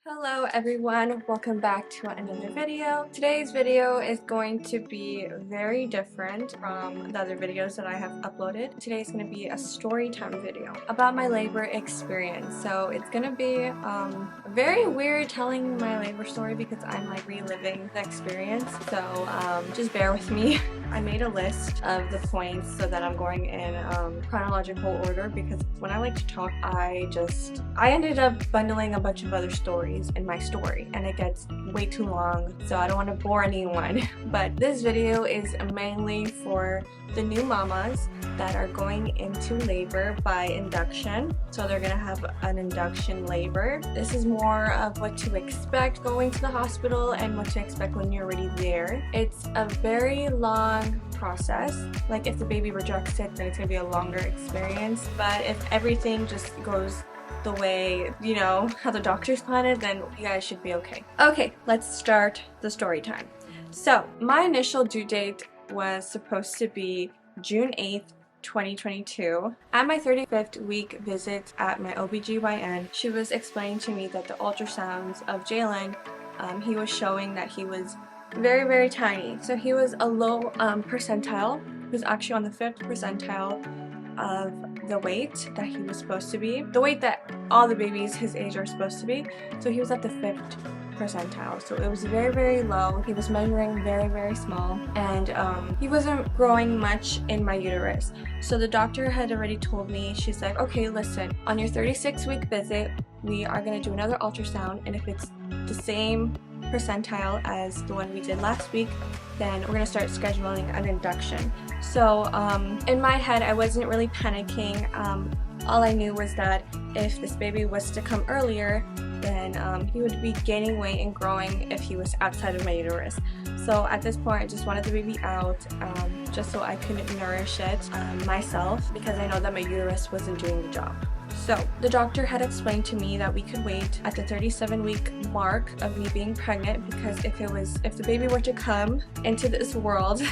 Hello everyone, welcome back to another video. Today's video is going to be very different from the other videos that I have uploaded. Today is going to be a story time video about my labor experience. So it's going to be very weird telling my labor story because I'm like reliving the experience. So just bear with me. I made a list of the points so that I'm going in chronological order because when I like to talk, I ended up bundling a bunch of other stories in my story and it gets way too long, so I don't want to bore anyone. But this video is mainly for the new mamas that are going into labor by induction. So they're gonna have an induction labor. This is more of what to expect going to the hospital and what to expect when you're already there. It's a very long process. Like if the baby rejects it, then it's gonna be a longer experience. But if everything just goes the way, you know, how the doctors plan it, then you guys should be okay. Okay, let's start the story time. So my initial due date was supposed to be June 8th, 2022. At my 35th week visit at my OBGYN, she was explaining to me that the ultrasounds of Jalen, he was showing that he was very, very tiny. So he was a low percentile. He was actually on the 5th percentile of the weight that he was supposed to be. The weight that all the babies his age are supposed to be. So he was at the 5th percentile. So it was very, very low. He was measuring very, very small, and he wasn't growing much in my uterus. So the doctor had already told me, she's like, okay, listen, on your 36-week visit, we are going to do another ultrasound, and if it's the same percentile as the one we did last week, then we're going to start scheduling an induction. So in my head, I wasn't really panicking. All I knew was that if this baby was to come earlier, then he would be gaining weight and growing if he was outside of my uterus. So at this point, I just wanted the baby out just so I could nourish it myself, because I know that my uterus wasn't doing the job. So the doctor had explained to me that we could wait at the 37-week mark of me being pregnant, because if the baby were to come into this world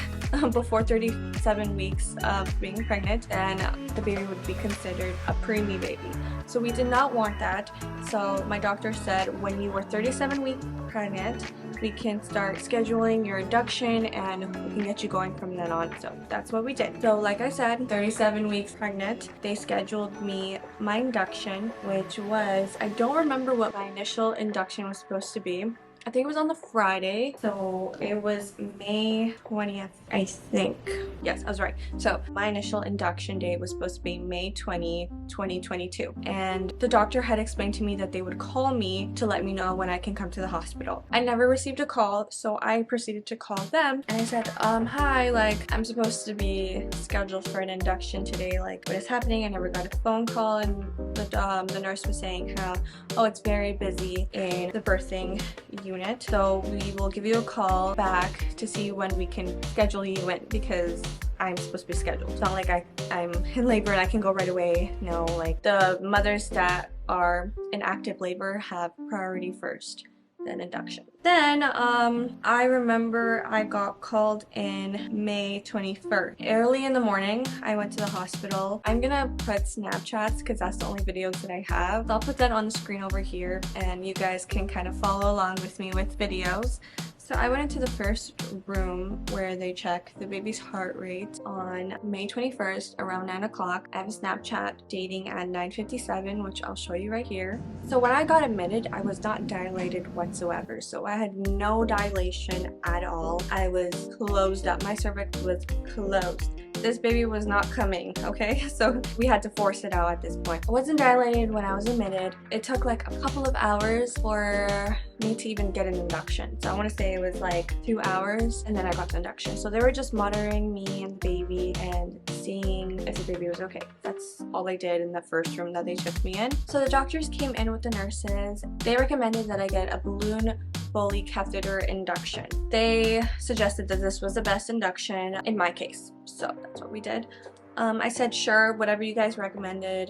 before 37 weeks of being pregnant, then the baby would be considered a preemie baby. So we did not want that. So my doctor said, when you were 37 weeks pregnant, we can start scheduling your induction and we can get you going from then on. So that's what we did. So like I said, 37 weeks pregnant, they scheduled me my induction, which was, I don't remember what my initial induction was supposed to be. I think it was on the Friday, so it was May 20th, I think. Yes, I was right. So my initial induction date was supposed to be May 20, 2022. And the doctor had explained to me that they would call me to let me know when I can come to the hospital. I never received a call, so I proceeded to call them. And I said, hi, like, I'm supposed to be scheduled for an induction today. Like, what is happening? I never got a phone call. And the nurse was saying how, oh, it's very busy in the birthing unit, so we will give you a call back to see when we can schedule you in, because I'm supposed to be scheduled. It's not like I'm in labor and I can go right away. No, like the mothers that are in active labor have priority first, then induction. Then I remember I got called in May 21st. Early in the morning, I went to the hospital. I'm gonna put Snapchats because that's the only videos that I have. I'll put that on the screen over here and you guys can kind of follow along with me with videos. So I went into the first room where they check the baby's heart rate on May 21st around 9 o'clock. I have a Snapchat dating at 9:57, which I'll show you right here. So when I got admitted, I was not dilated whatsoever. So I had no dilation at all. I was closed up. My cervix was closed. This baby was not coming, okay? So we had to force it out at this point. I wasn't dilated when I was admitted. It took like a couple of hours for me to even get an induction. So I want to say it was like 2 hours and then I got the induction. So they were just monitoring me and the baby and seeing if the baby was okay. That's all they did in the first room that they took me in. So the doctors came in with the nurses. They recommended that I get a balloon Foley catheter induction. They suggested that this was the best induction in my case. So that's what we did. I said, sure, whatever you guys recommend.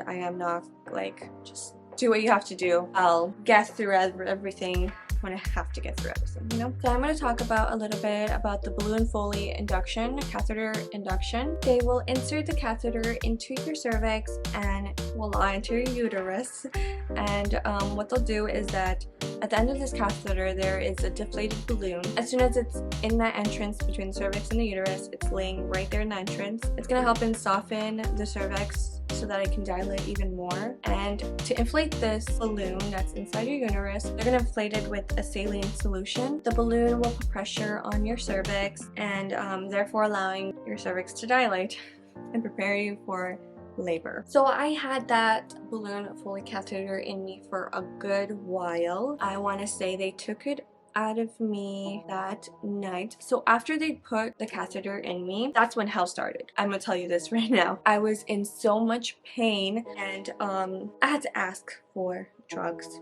I am not like, just do what you have to do. I'll get through everything when I have to get through everything, you know? So I'm going to talk about a little bit about the balloon Foley induction, catheter induction. They will insert the catheter into your cervix, and will lie into your uterus, and what they'll do is that at the end of this catheter there is a deflated balloon. As soon as it's in that entrance between the cervix and the uterus, it's laying right there in the entrance. It's gonna help and soften the cervix so that it can dilate even more. And to inflate this balloon that's inside your uterus, they're gonna inflate it with a saline solution. The balloon will put pressure on your cervix and therefore allowing your cervix to dilate and prepare you for labor. So I had that balloon Foley catheter in me for a good while. I want to say they took it out of me that night. So after they put the catheter in me, that's when hell started. I'm gonna tell you this right now. I was in so much pain, and I had to ask for drugs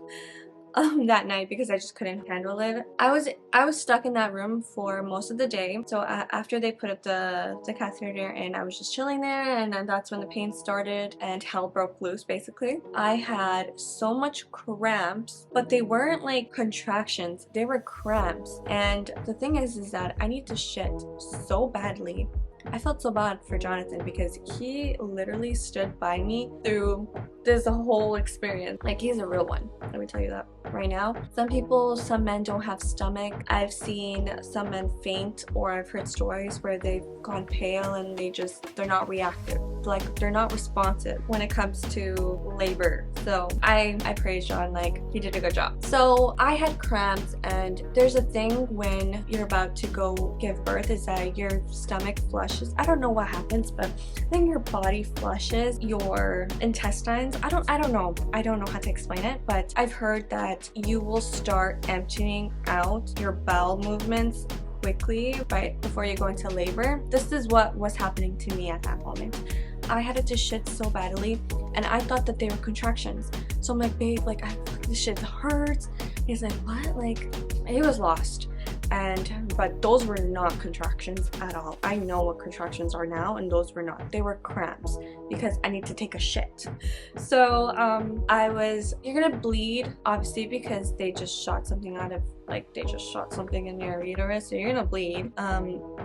that night because I just couldn't handle it. I was stuck in that room for most of the day. So after they put up the catheter in, I was just chilling there, and then that's when the pain started and hell broke loose basically. I had so much cramps, but they weren't like contractions, they were cramps. And the thing is that I need to shit so badly. I felt so bad for Jonathan because he literally stood by me through this whole experience. Like, he's a real one, let me tell you that right now. Some men don't have stomach. I've seen some men faint, or I've heard stories where they've gone pale and they're not reactive. Like, they're not responsive when it comes to labor. So I praise John, like, he did a good job. So I had cramps, and there's a thing when you're about to go give birth is that your stomach flushes. I don't know what happens, but I think your body flushes your intestines. I don't know how to explain it, but I've heard that you will start emptying out your bowel movements quickly right before you go into labor. This is what was happening to me at that moment. I had to shit so badly, and I thought that they were contractions. So I'm like, babe, like, this shit hurts. He's like, what? Like, he was lost. But those were not contractions at all. I know what contractions are now, and those were not. They were cramps because I need to take a shit. So you're gonna bleed, obviously, because they just shot something in your uterus, so you're gonna bleed.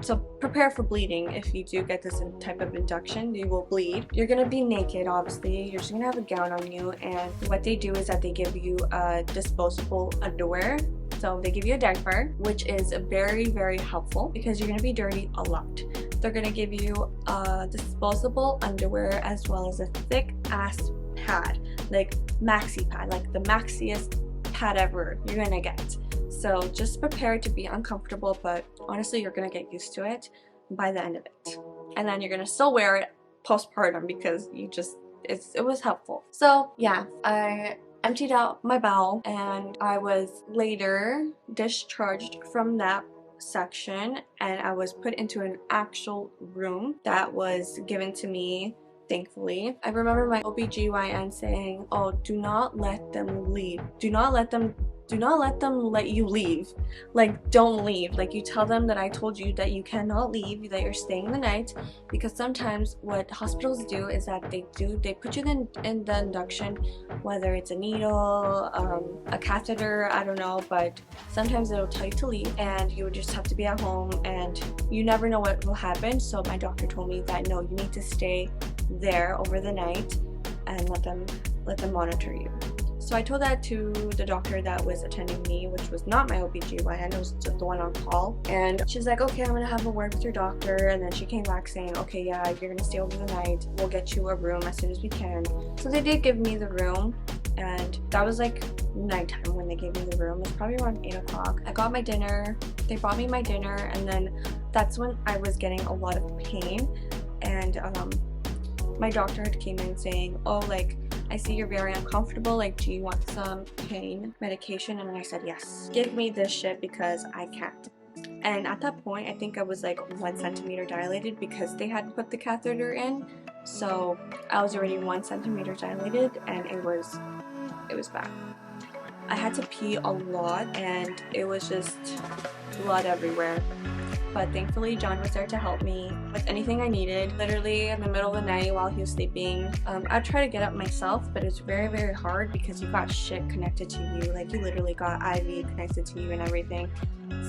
So prepare for bleeding. If you do get this type of induction, you will bleed. You're gonna be naked, obviously. You're just gonna have a gown on you, and what they do is that they give you disposable underwear. So they give you a diaper, which is very, very helpful because you're going to be dirty a lot. They're going to give you disposable underwear as well as a thick ass pad, like maxi pad, like the maxiest pad ever you're going to get. So just prepare to be uncomfortable, but honestly you're going to get used to it by the end of it. And then you're going to still wear it postpartum because it was helpful. So yeah, I emptied out my bowel, and I was later discharged from that section, and I was put into an actual room that was given to me, thankfully. I remember my OBGYN saying, oh, do not let them leave. Do not let them let you leave. Like, don't leave. Like, you tell them that I told you that you cannot leave, that you're staying the night, because sometimes what hospitals do is that they put you in the induction, whether it's a needle, a catheter, I don't know, but sometimes it'll tell you to leave, and you would just have to be at home, and you never know what will happen. So my doctor told me that no, you need to stay there over the night and let them monitor you. So I told that to the doctor that was attending me, which was not my OBGYN, it was just the one on call. And she's like, okay, I'm gonna have a word with your doctor. And then she came back saying, okay, yeah, you're gonna stay over the night. We'll get you a room as soon as we can. So they did give me the room, and that was like nighttime when they gave me the room. It was probably around 8 o'clock. I got my dinner. They brought me my dinner, and then that's when I was getting a lot of pain. And my doctor had came in saying, oh, like, I see you're very uncomfortable, like, do you want some pain medication? And I said, yes, give me this shit because I can't. And at that point, I think I was like 1 centimeter dilated because they had put the catheter in. So I was already 1 centimeter dilated, and it was bad. I had to pee a lot, and it was just blood everywhere. but thankfully John was there to help me with anything I needed. Literally in the middle of the night while he was sleeping, I'd try to get up myself, but it's very, very hard because you got shit connected to you. Like, you literally got IV connected to you and everything.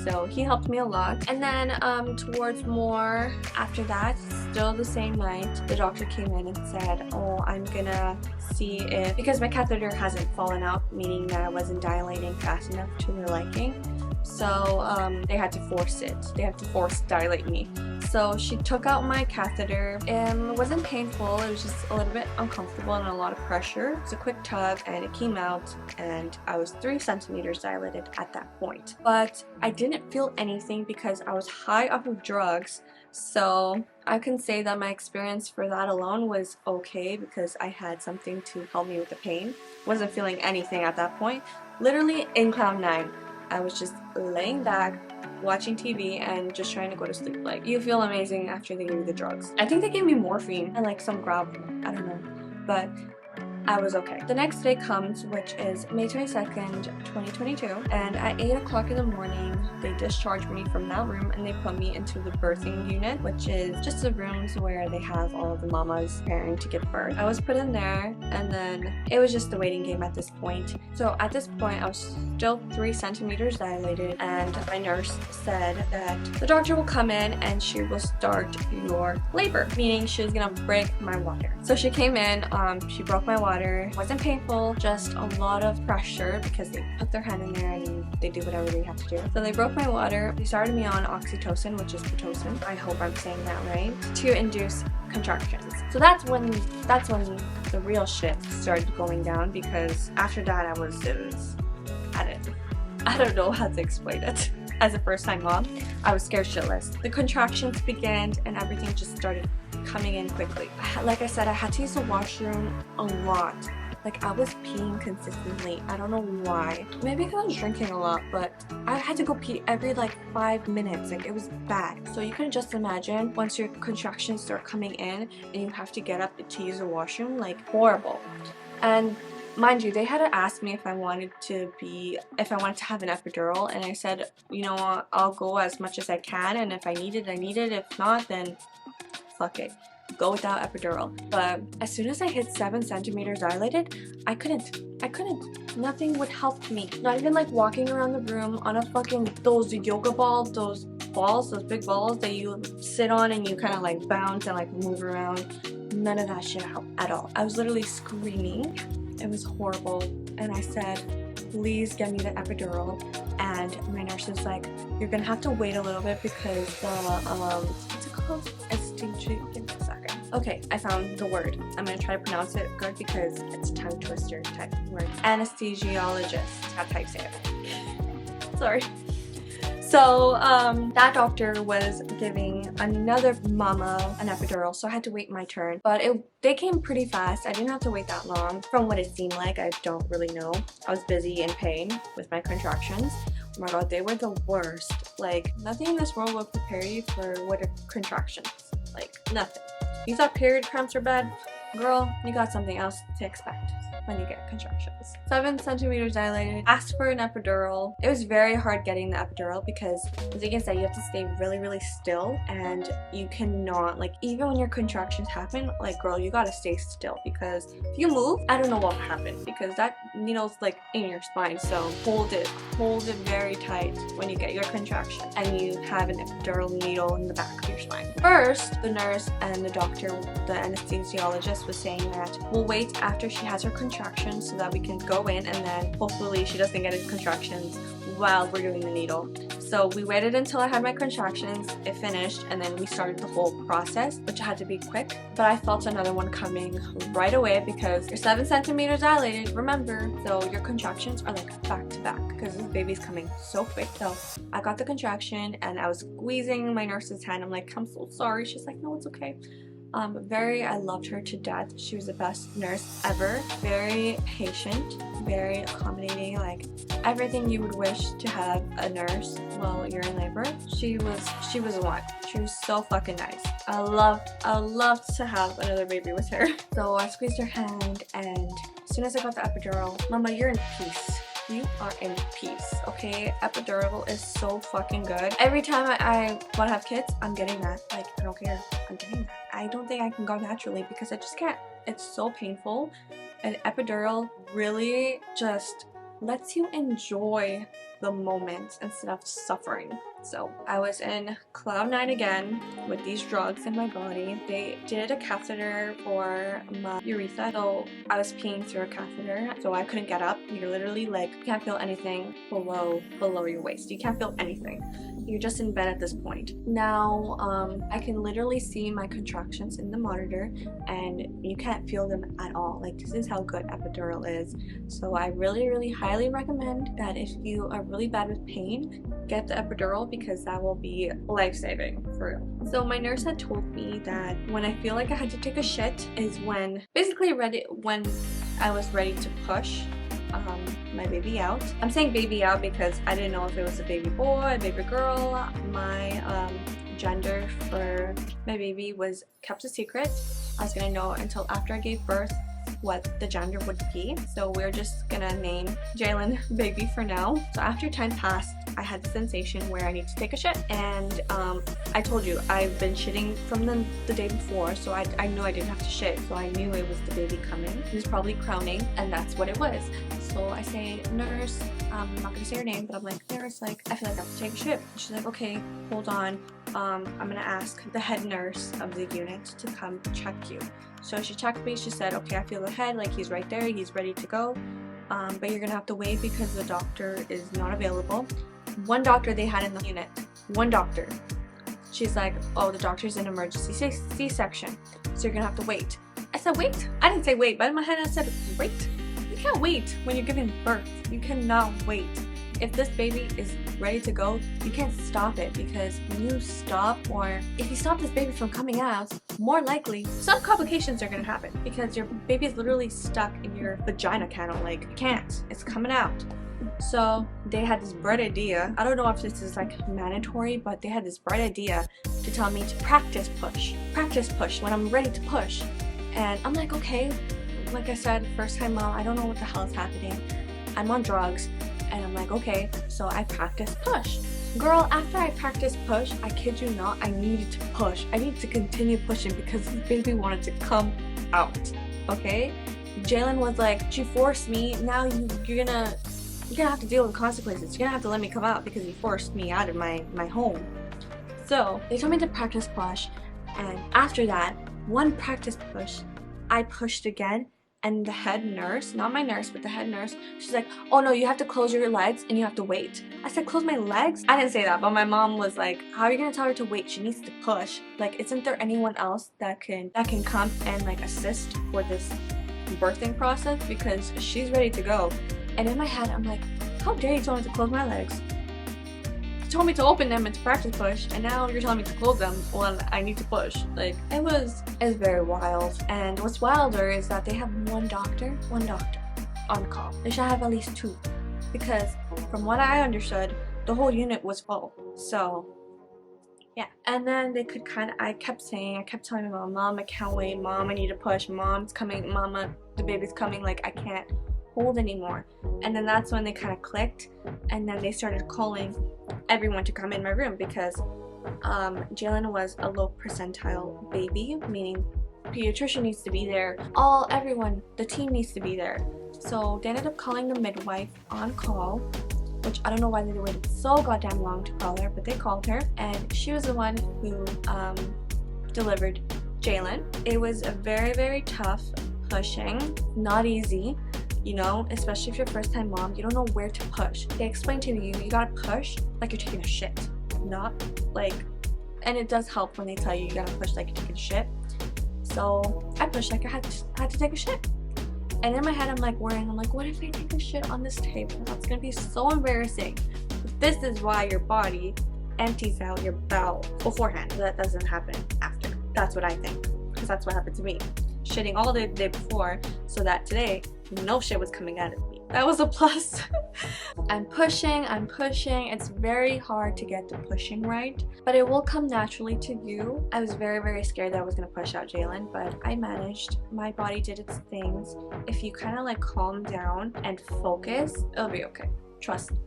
So he helped me a lot. And then towards more after that, still the same night, the doctor came in and said, oh, I'm gonna see if, because my catheter hasn't fallen out, meaning that I wasn't dilating fast enough to their liking. So they had to force it. They had to force dilate me. So she took out my catheter. It wasn't painful, it was just a little bit uncomfortable and a lot of pressure. It was a quick tug and it came out, and I was 3 centimeters dilated at that point. But I didn't feel anything because I was high off of drugs. So I can say that my experience for that alone was okay because I had something to help me with the pain. Wasn't feeling anything at that point. Literally in cloud 9. I was just laying back, watching TV, and just trying to go to sleep. Like, you feel amazing after they give you the drugs. I think they gave me morphine and like some gravel. I don't know. But I was okay. The next day comes, which is May 22nd, 2022, and at 8 o'clock in the morning, they discharged me from that room and they put me into the birthing unit, which is just the rooms where they have all of the mamas preparing to give birth. I was put in there, and then it was just the waiting game at this point. So at this point, I was still 3 centimeters dilated, and my nurse said that the doctor will come in and she will start your labor, meaning she was gonna break my water. So she came in, she broke my water. It wasn't painful, just a lot of pressure because they put their hand in there and they do whatever they have to do. So they broke my water. They started me on oxytocin, which is Pitocin, I hope I'm saying that right, to induce contractions. So that's when the real shit started going down, because after that I don't know how to explain it. As a first-time mom, I was scared shitless. The contractions began and everything just started coming in quickly. Like I said, I had to use the washroom a lot. Like, I was peeing consistently. I don't know why. Maybe because I was drinking a lot, but I had to go pee every like 5 minutes. Like, it was bad. So you can just imagine once your contractions start coming in and you have to get up to use the washroom, like, horrible. And mind you, they had to ask me if I wanted to have an epidural, and I said, you know what, I'll go as much as I can, and if I need it, I need it. If not, then fuck it. Go without epidural. But as soon as I hit 7 centimeters dilated, I couldn't. Nothing would help me. Not even like walking around the room on a fucking, those yoga balls, those big balls that you sit on and you kind of like bounce and like move around. None of that shit helped at all. I was literally screaming. It was horrible, and I said, please get me the epidural. And my nurse was like, you're gonna have to wait a little bit because the what's it called? STG. Give me a second. Okay, I found the word. I'm gonna try to pronounce it good because it's a tongue twister type word. Anesthesiologist. That's how you say it. Sorry. So that doctor was giving another mama an epidural, so I had to wait my turn. But they came pretty fast. I didn't have to wait that long. From what it seemed like, I don't really know. I was busy in pain with my contractions. Oh my god, they were the worst. Like, nothing in this world will prepare you for what are contractions. Like, nothing. You thought period cramps were bad? Girl, you got something else to expect when you get contractions. 7 centimeters dilated, asked for an epidural. It was very hard getting the epidural because the thing is that you have to stay really, really still, and you cannot, like, even when your contractions happen, like, girl, you gotta stay still, because if you move, I don't know what will happen, because that needle's like in your spine. So hold it very tight when you get your contraction and you have an epidural needle in the back of your spine. First, the nurse and the doctor, the anesthesiologist, was saying that we'll wait after she has her contractions so that we can go in, and then hopefully she doesn't get her contractions while we're doing the needle. So we waited until I had my contractions, it finished, and then we started the whole process, which had to be quick. But I felt another one coming right away because you're 7 centimeters dilated, remember, so your contractions are like back to back because this baby's coming so quick. So I got the contraction and I was squeezing my nurse's hand. I'm like, I'm so sorry. She's like, no, it's okay. I loved her to death. She was the best nurse ever. Very patient, very accommodating, like everything you would wish to have a nurse while you're in labor. She was the one. She was so fucking nice. I loved to have another baby with her. So I squeezed her hand, and as soon as I got the epidural, Mama, you're in peace. you are in peace, okay? Epidural is so fucking good. Every time I want to have kids, I'm getting that. Like, I don't care. I'm getting that. I don't think I can go naturally because I just can't. It's so painful. An epidural really just lets you enjoy the moment instead of suffering. So I was in cloud 9 again with these drugs in my body. They did a catheter for my urethra, so I was peeing through a catheter, so I couldn't get up. You're literally like, you can't feel anything below your waist. You can't feel anything. You're just in bed at this point. Now I can literally see my contractions in the monitor and you can't feel them at all. Like, this is how good epidural is. So I really highly recommend that if you are really bad with pain, get the epidural, because that will be life-saving for real. So my nurse had told me that when I feel like I had to take a shit is when when I was ready to push my baby out. I'm saying baby out because I didn't know if it was a baby boy, a baby girl. My gender for my baby was kept a secret. I was gonna know until after I gave birth what the gender would be, so we're just gonna name Jalen baby for now. So after time passed, I had the sensation where I need to take a shit, and I told you I've been shitting from the day before, so I knew I didn't have to shit, so I knew it was the baby coming. He was probably crowning, and that's what it was. So I say, nurse, I'm not gonna say her name, but I'm like, nurse, like, I feel like I have to take a shit. She's like, okay, hold on, I'm gonna ask the head nurse of the unit to come check you. So she checked me, she said, okay, I feel the head, like he's right there, he's ready to go, but you're gonna have to wait because the doctor is not available. One doctor they had in the unit, one doctor. She's like, oh, the doctor's in emergency C-section, so you're gonna have to wait. I said, wait? I didn't say wait, but in my head I said, wait? You can't wait when you're giving birth. You cannot wait. If this baby is ready to go, you can't stop it, because when you stop, or if you stop this baby from coming out, more likely some complications are going to happen, because your baby is literally stuck in your vagina canal. Like, you can't. It's coming out. So they had this bright idea. I don't know if this is like mandatory, but they had this bright idea to tell me to practice push when I'm ready to push. And I'm like, okay. Like I said, first time mom, I don't know what the hell is happening. I'm on drugs. And I'm like, okay, so I practiced push. Girl, after I practiced push, I kid you not, I needed to push. I needed to continue pushing because the baby wanted to come out, okay? Jalen was like, she forced me, now you're gonna have to deal with the consequences. You're gonna have to let me come out because you forced me out of my home. So they told me to practice push, and after that, one practice push, I pushed again. And the head nurse, not my nurse, but the head nurse, she's like, oh no, you have to close your legs and you have to wait. I said, close my legs? I didn't say that, but my mom was like, how are you gonna tell her to wait? She needs to push. Like, isn't there anyone else that can come and like assist for this birthing process? Because she's ready to go. And in my head, I'm like, how dare you tell me to close my legs? You told me to open them and to practice push, and now you're telling me to close them when I need to push. Like, it's very wild. And what's wilder is that they have one doctor on call. They should have at least two, because from what I understood, the whole unit was full. So yeah. And then they could I kept telling my mom, I can't wait, mom, I need to push, mom's coming, mama, the baby's coming, like, I can't hold anymore. And then that's when they kind of clicked, and then they started calling everyone to come in my room, because Jalen was a low percentile baby, meaning pediatrician needs to be there, everyone, the team needs to be there. So they ended up calling the midwife on call, which I don't know why they waited so goddamn long to call her, but they called her, and she was the one who delivered Jalen. It was a very tough pushing, not easy. You know, especially if you're first time mom, you don't know where to push. They explain to you, you gotta push like you're taking a shit, not like, and it does help when they tell you gotta push like you're taking a shit. So I pushed like I had to take a shit. And in my head, I'm like worrying, I'm like, what if I take a shit on this table? That's gonna be so embarrassing. But this is why your body empties out your bowel beforehand. That doesn't happen after. That's what I think, because that's what happened to me. Shitting all the day before, so that today no shit was coming out of me. That was a plus. I'm pushing. It's very hard to get the pushing right, but it will come naturally to you. I was very, very scared that I was going to push out Jalen, but I managed. My body did its things. If you kind of like calm down and focus, it'll be okay. Trust me.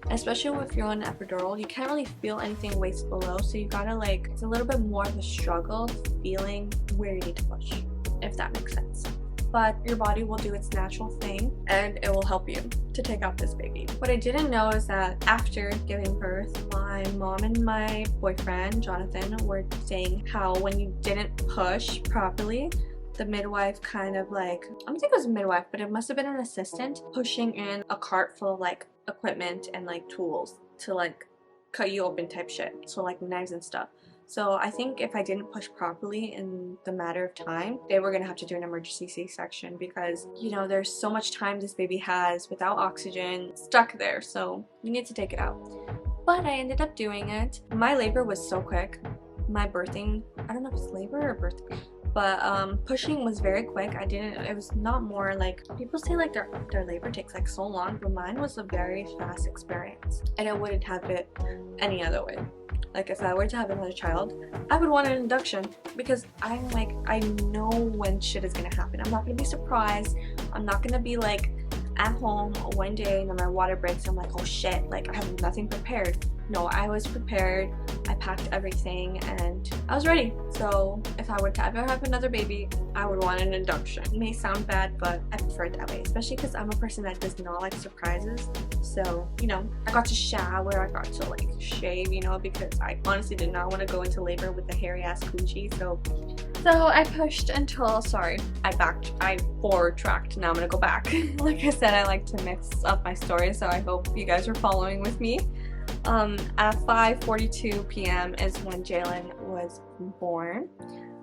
Especially if you're on an epidural, you can't really feel anything waist below, so you gotta like, it's a little bit more of a struggle feeling where you need to push, if that makes sense. But your body will do its natural thing and it will help you to take out this baby. What I didn't know is that after giving birth, my mom and my boyfriend, Jonathan, were saying how when you didn't push properly, the midwife kind of like, I don't think it was a midwife, but it must have been an assistant pushing in a cart full of like equipment and like tools to like cut you open type shit. So like knives and stuff. So I think if I didn't push properly in the matter of time, they were gonna have to do an emergency C-section because, you know, there's so much time this baby has without oxygen stuck there. So you need to take it out. But I ended up doing it. My labor was so quick. My birthing, I don't know if it's labor or birthing, but pushing was very quick. It was not more like, people say like their labor takes like so long, but mine was a very fast experience and I wouldn't have it any other way. Like if I were to have another child, I would want an induction because I'm like, I know when shit is gonna happen. I'm not gonna be surprised. I'm not gonna be like at home one day and then my water breaks. I'm like, oh shit, like I have nothing prepared. No, I was prepared. I packed everything and I was ready. So if I were to ever have another baby, I would want an induction. It may sound bad, but I prefer it that way, especially because I'm a person that does not like surprises. So, you know, I got to shower, I got to like shave, you know, because I honestly did not want to go into labor with a hairy ass coochie. So I pushed until, sorry, I forward tracked. Now I'm gonna go back. Like I said, I like to mix up my stories, so I hope you guys are following with me. At 5:42 p.m. is when Jalen was born.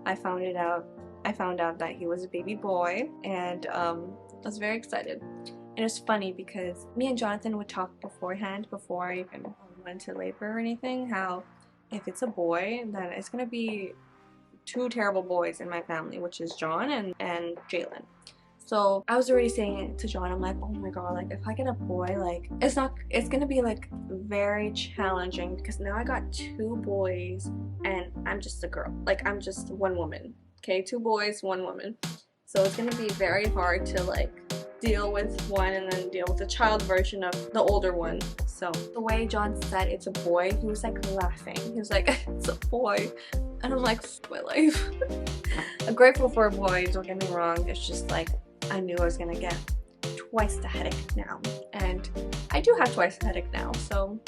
I found out that he was a baby boy, and I was very excited. And it was funny because me and Jonathan would talk beforehand, before I even went to labor or anything, how if it's a boy, then it's gonna be two terrible boys in my family, which is John and Jalen. So I was already saying it to John, I'm like, oh my god, like if I get a boy, like it's gonna be like very challenging because now I got two boys and I'm just a girl, like I'm just one woman, okay, two boys, one woman. So it's gonna be very hard to like deal with one and then deal with the child version of the older one. So the way John said it's a boy, he was like laughing. He was like, it's a boy. And I'm like, my life. I'm grateful for a boy, don't get me wrong. It's just like, I knew I was gonna get twice the headache now. And I do have twice the headache now, so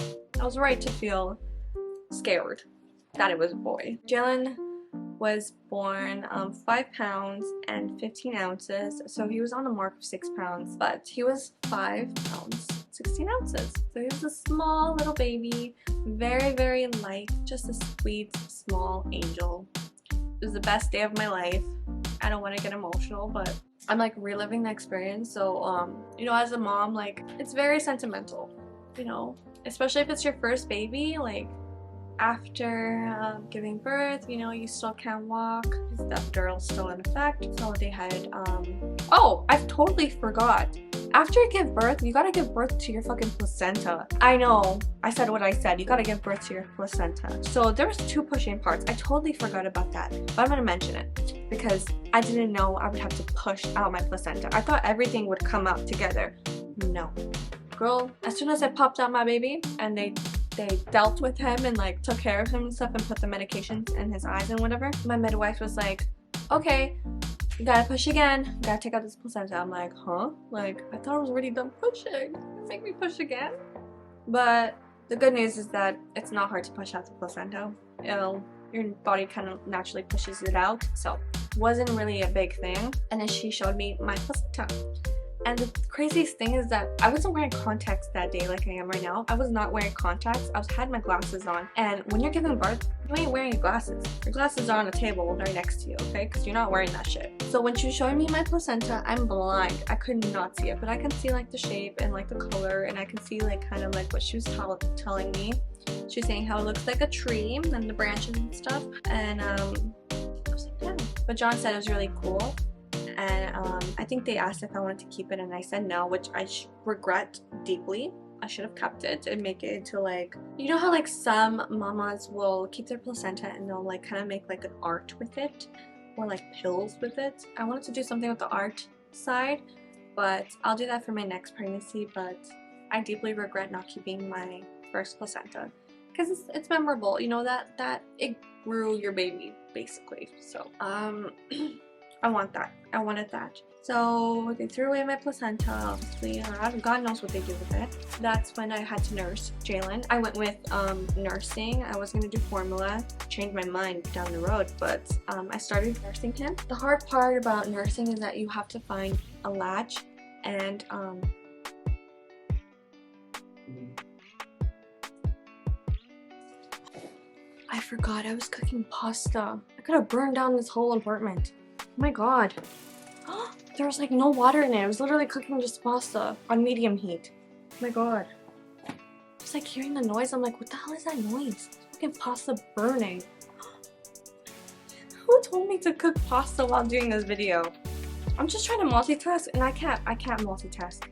I was right to feel scared that it was a boy. Jalen was born 5 pounds and 15 ounces, so he was on the mark of 6 pounds, but he was 5 pounds 16 ounces. So he was a small little baby, very, very light, just a sweet, small angel. It was the best day of my life. I don't want to get emotional, but I'm like reliving the experience. So you know, as a mom, like it's very sentimental, you know, especially if it's your first baby. Like after giving birth, you know, you still can't walk because the epidural's still in effect. So they had oh, I totally forgot. After you give birth, you gotta give birth to your fucking placenta. I know, I said what I said. You gotta give birth to your placenta. So there was 2 pushing parts. I totally forgot about that, but I'm gonna mention it because I didn't know I would have to push out my placenta. I thought everything would come out together. No. Girl, as soon as I popped out my baby and they dealt with him and like took care of him and stuff and put the medications in his eyes and whatever, my midwife was like, okay, you gotta push again, you gotta take out this placenta. I'm like, huh? Like, I thought I was already done pushing. Make me push again? But the good news is that it's not hard to push out the placenta. Your body kind of naturally pushes it out, so it wasn't really a big thing. And then she showed me my placenta. And the craziest thing is that I wasn't wearing contacts that day like I am right now. I was not wearing contacts. I had my glasses on. And when you're giving birth, you ain't wearing your glasses. Your glasses are on a table right next to you, okay? Because you're not wearing that shit. So when she was showing me my placenta, I'm blind. I could not see it, but I can see like the shape and like the color, and I can see like kind of like what she was telling me. She was saying how it looks like a tree and the branches and stuff. And I was like, yeah. But John said it was really cool. and I think they asked if I wanted to keep it, and I said no, which I regret deeply. I should have kept it and make it into like, you know how like some mamas will keep their placenta and they'll like kind of make like an art with it, or like pills with it. I wanted to do something with the art side, but I'll do that for my next pregnancy. But I deeply regret not keeping my first placenta because it's memorable, you know, that it grew your baby basically. So I wanted that. So they threw away my placenta, obviously. God knows what they do with it. That's when I had to nurse Jalen. I went with nursing. I was gonna do formula, changed my mind down the road, but I started nursing him. The hard part about nursing is that you have to find a latch, and I forgot I was cooking pasta. I could have burned down this whole apartment. Oh my god. There was like no water in it. I was literally cooking just pasta on medium heat. Oh my god. I was like hearing the noise. I'm like, what the hell is that noise? Fucking pasta burning. Who told me to cook pasta while doing this video? I'm just trying to multitask and I can't multitask.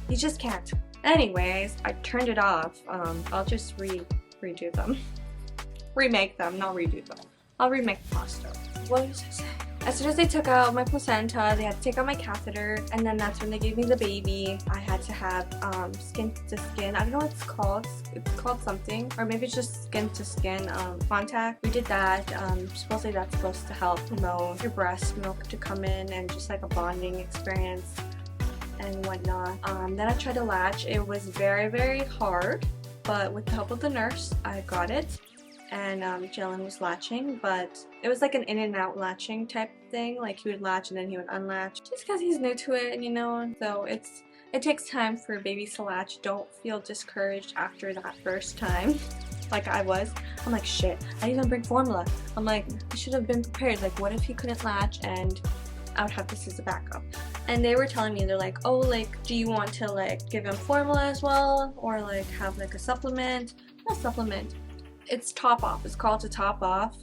You just can't. Anyways, I turned it off. I'll just redo them. Remake them, not redo them. I'll remake the pasta. What was I saying? As soon as they took out my placenta, they had to take out my catheter, and then that's when they gave me the baby. I had to have skin to skin. I don't know what it's called. It's called something, or maybe it's just skin to skin contact. We did that. Supposedly that's supposed to help promote your breast milk to come in and just like a bonding experience and whatnot. Then I tried to latch. It was very, very hard, but with the help of the nurse, I got it. And Jalen was latching, but it was like an in and out latching type thing. Like he would latch and then he would unlatch, just because he's new to it, you know. So it takes time for babies to latch. Don't feel discouraged after that first time, like I was. I'm like, shit, I didn't even bring formula. I'm like, I should have been prepared. Like, what if he couldn't latch and I would have this as a backup? And they were telling me, they're like, oh, like, do you want to like give him formula as well, or like have like a supplement? Not supplement. It's top off. It's called to top off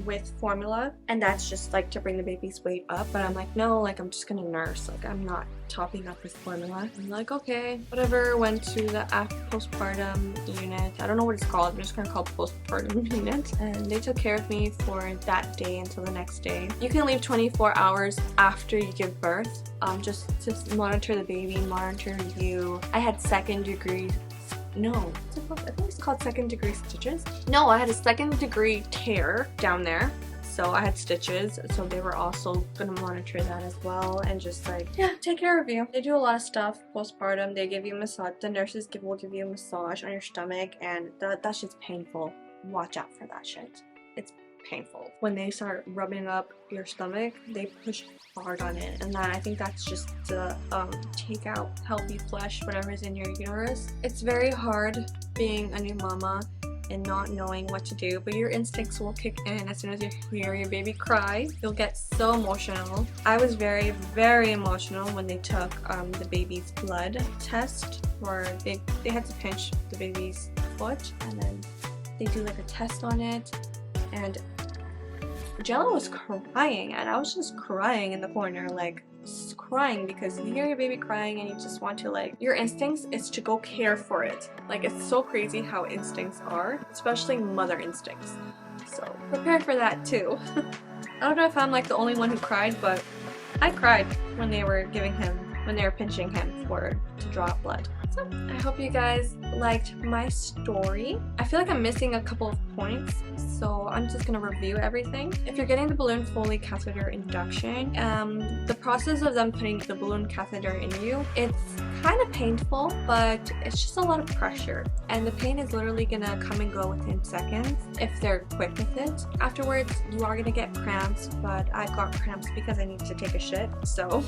with formula, and that's just like to bring the baby's weight up. But I'm like, no, like I'm just gonna nurse. Like I'm not topping up with formula. I'm like, okay, whatever. Went to the postpartum unit. I don't know what it's called. I'm just gonna call it postpartum unit. And they took care of me for that day until the next day. You can leave 24 hours after you give birth, just to monitor the baby, monitor you. I had second degree. No, I think it's called second degree stitches. No, I had a second degree tear down there, so I had stitches, so they were also gonna monitor that as well, and just like, yeah, take care of you. They do a lot of stuff postpartum. They give you a massage. The nurses will give you a massage on your stomach, and that shit's painful. Watch out for that shit. It's painful. When they start rubbing up your stomach, they push hard on it, and I think that's just to take out healthy flesh, whatever's in your uterus. It's very hard being a new mama and not knowing what to do, but your instincts will kick in as soon as you hear your baby cry. You'll get so emotional. I was very, very emotional when they took the baby's blood test, or they had to pinch the baby's foot, and then they do like a test on it, and Jella was crying, and I was just crying in the corner, like just crying, because you hear your baby crying and you just want to, like, your instincts is to go care for it. Like, it's so crazy how instincts are, especially mother instincts. So prepare for that too. I don't know if I'm like the only one who cried, but I cried when they were pinching him to draw out blood. So I hope you guys liked my story. I feel like I'm missing a couple of points, so I'm just gonna review everything. If you're getting the balloon Foley catheter induction, the process of them putting the balloon catheter in you, it's kind of painful, but it's just a lot of pressure, and the pain is literally gonna come and go within seconds if they're quick with it. Afterwards, you are gonna get cramps, but I got cramps because I need to take a shit, so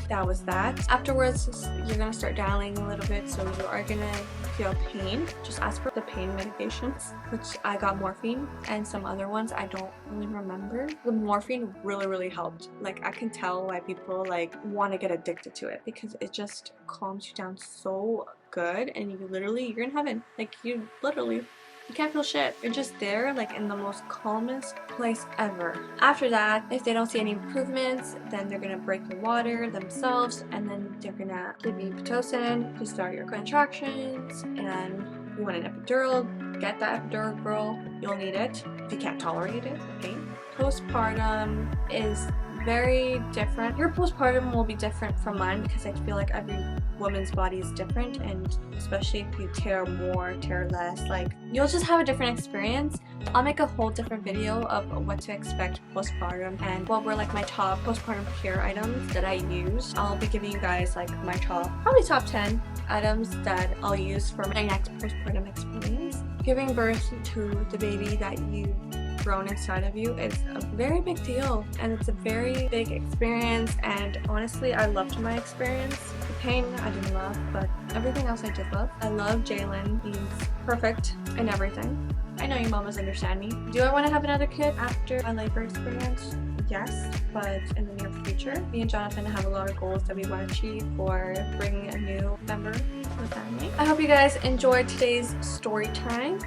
that was that. Afterwards, you're gonna start dialing a little bit, so you are gonna feel pain. Just ask for the pain medications, which I got morphine, and some other ones I don't really remember. The morphine really helped. Like, I can tell why people like want to get addicted to it, because it just calms you down so good, and you're in heaven. Like, you literally You can't feel shit. You're just there like in the most calmest place ever. After that, if they don't see any improvements, then they're gonna break the water themselves, and then they're gonna give you Pitocin to start your contractions. And you want an epidural, get that epidural, girl. You'll need it if you can't tolerate it, okay? Postpartum is very different. Your postpartum will be different from mine because I feel like every woman's body is different, and especially if you tear more, tear less, like you'll just have a different experience. I'll make a whole different video of what to expect postpartum and what were like my top postpartum care items that I use. I'll be giving you guys like my probably top 10 items that I'll use for my next postpartum experience. Giving birth to the baby that you've grown inside of you is a very big deal, and it's a very big experience, and honestly I loved my experience. The pain I didn't love, but everything else I did love. I love Jalen. He's perfect in everything. I know you mamas understand me. Do I want to have another kid after my labor experience? Yes, but in the near future. Me and Jonathan have a lot of goals that we want to achieve for bringing a new member to the family. I hope you guys enjoyed today's story time.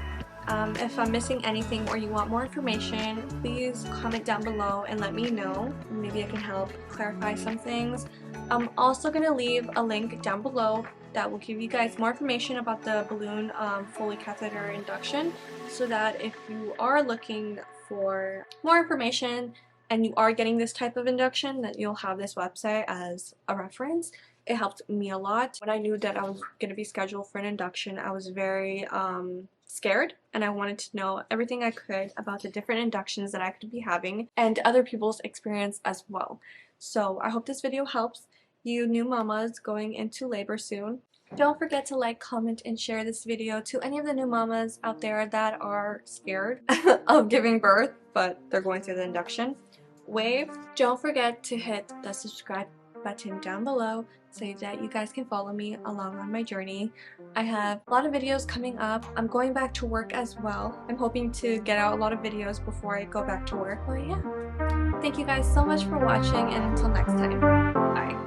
If I'm missing anything or you want more information, please comment down below and let me know. Maybe I can help clarify some things. I'm also going to leave a link down below that will give you guys more information about the balloon Foley catheter induction, so that if you are looking for more information and you are getting this type of induction, that you'll have this website as a reference. It helped me a lot. When I knew that I was going to be scheduled for an induction, I was very scared, and I wanted to know everything I could about the different inductions that I could be having and other people's experience as well. So I hope this video helps you new mamas going into labor soon. Don't forget to like, comment, and share this video to any of the new mamas out there that are scared of giving birth, but they're going through the induction wave. Don't forget to hit the subscribe button down below so that you guys can follow me along on my journey. I have a lot of videos coming up. I'm going back to work as well. I'm hoping to get out a lot of videos before I go back to work. But yeah, thank you guys so much for watching, and until next time, bye.